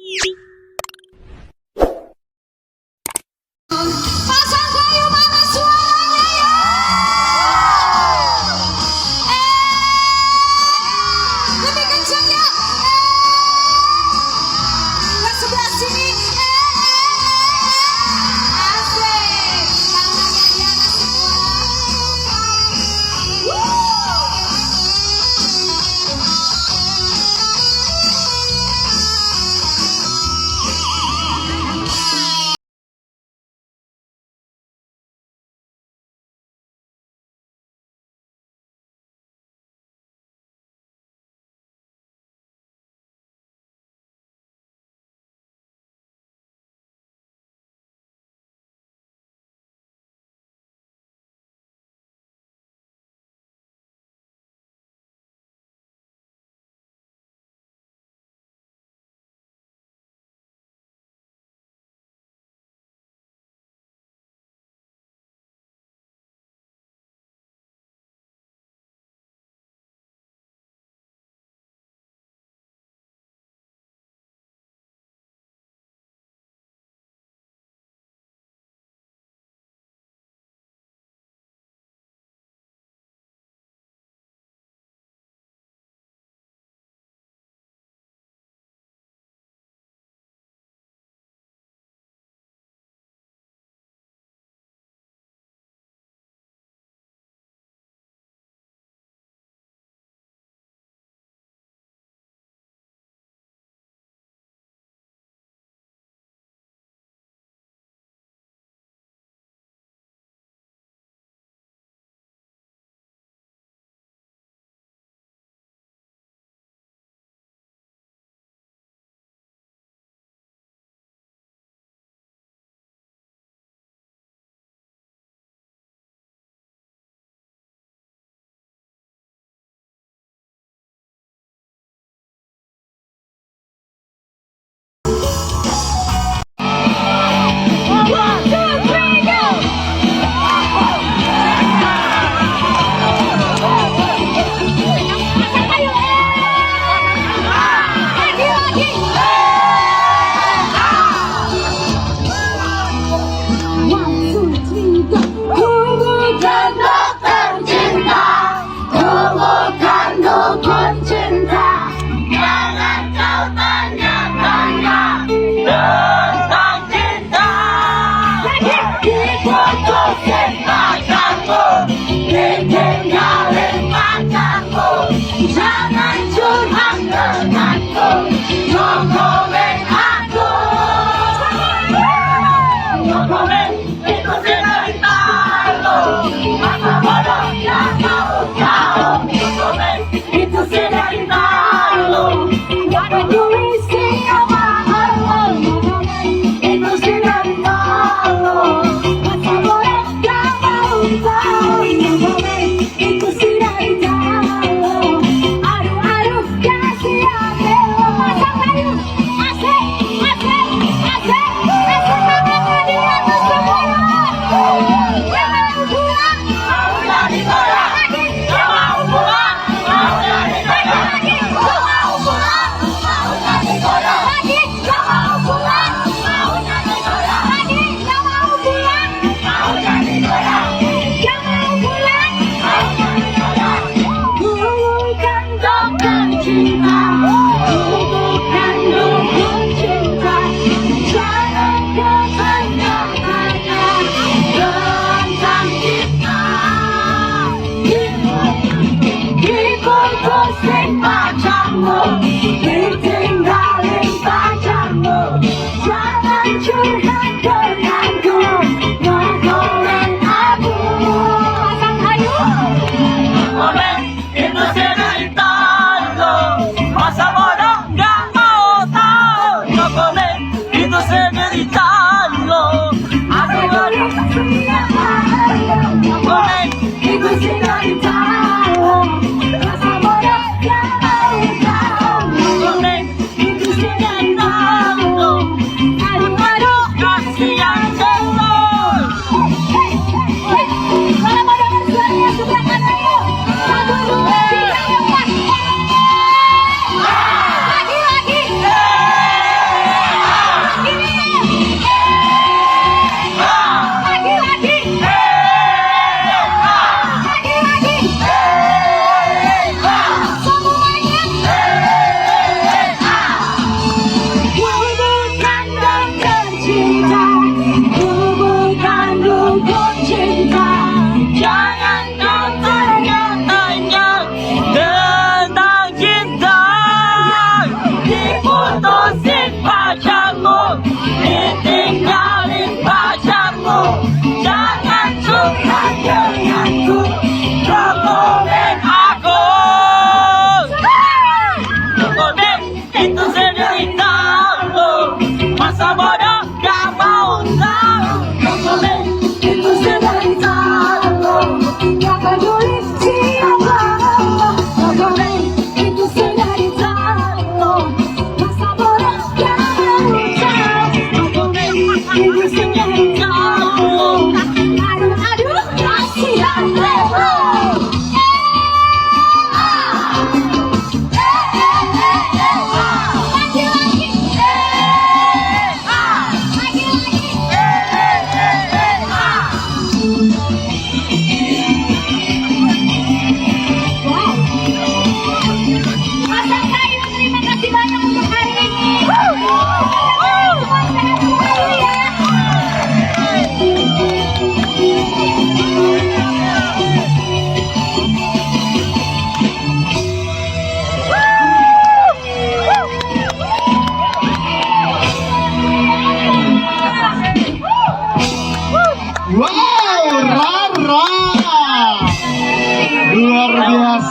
Pasang kayu mana suaranya ya? Lebih kencang ya. Yang sebelah sini. Asik. Tangannya di atas semua.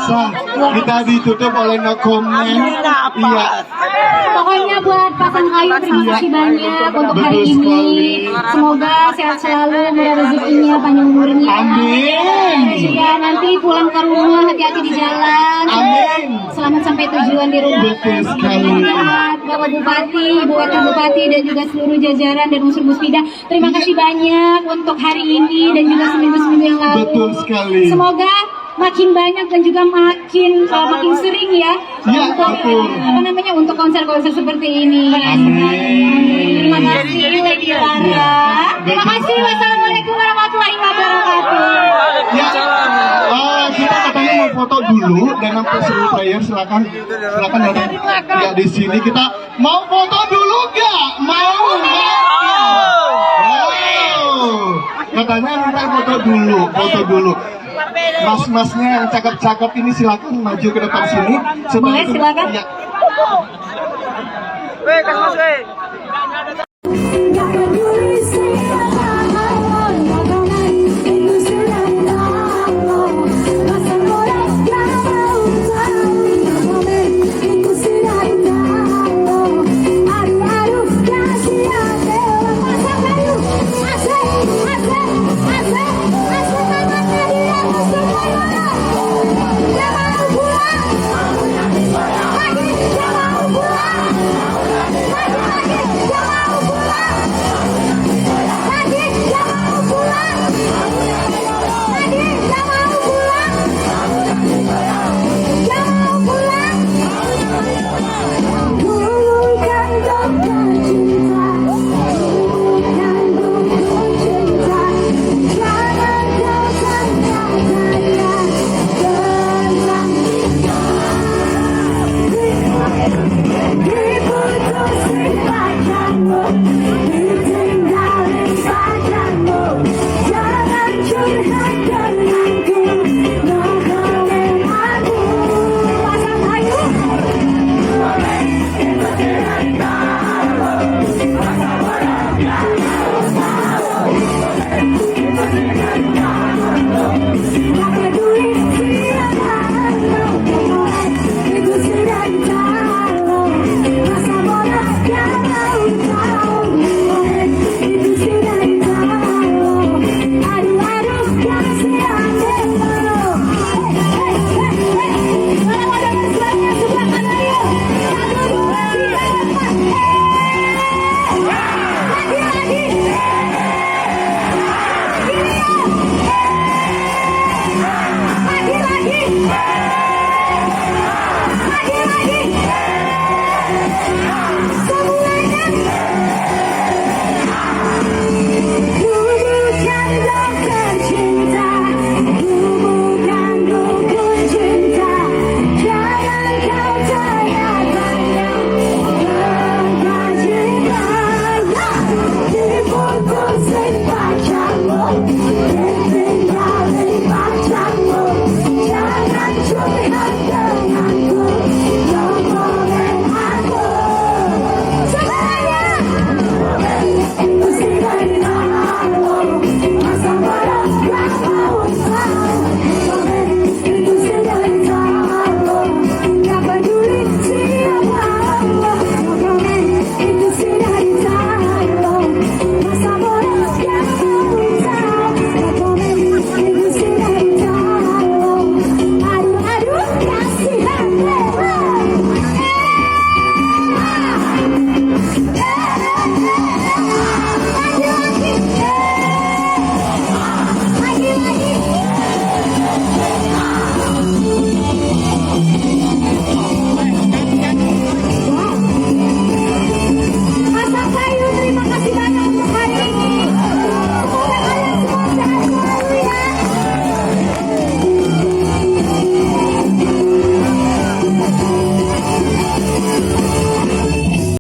biasa. Kita ditutup oleh no comment. Iya. Pokoknya buat Pasang Kayu terima kasih banyak untuk hari Betul ini. sekali. Semoga sehat selalu, murah rezekinya, panjang umurnya. Amin. Ya nanti pulang ke rumah hati-hati di jalan. Amin. Selamat sampai tujuan di rumah. Betul sekali. Selamat Bapak Bupati, Ibu Wakil Bupati dan juga seluruh jajaran dan unsur Musbida. Terima kasih banyak untuk hari ini dan juga seminggu-seminggu yang lalu. Betul sekali. Semoga makin banyak dan juga makin sering ya, Ya, untuk betul. untuk konser-konser seperti ini. Amin. Terima kasih Lady Lara. Terima kasih. Wassalamualaikum warahmatullahi wabarakatuh. Ya, kita katanya mau foto dulu dengan seluruh player. Silakan dari ya di sini kita mau foto dulu nggak? Mau? Katanya minta foto dulu. Mas-masnya yang cakep-cakep ini silakan maju ke depan sini. Boleh, silakan. Ya. Weh, kasih mas, weh.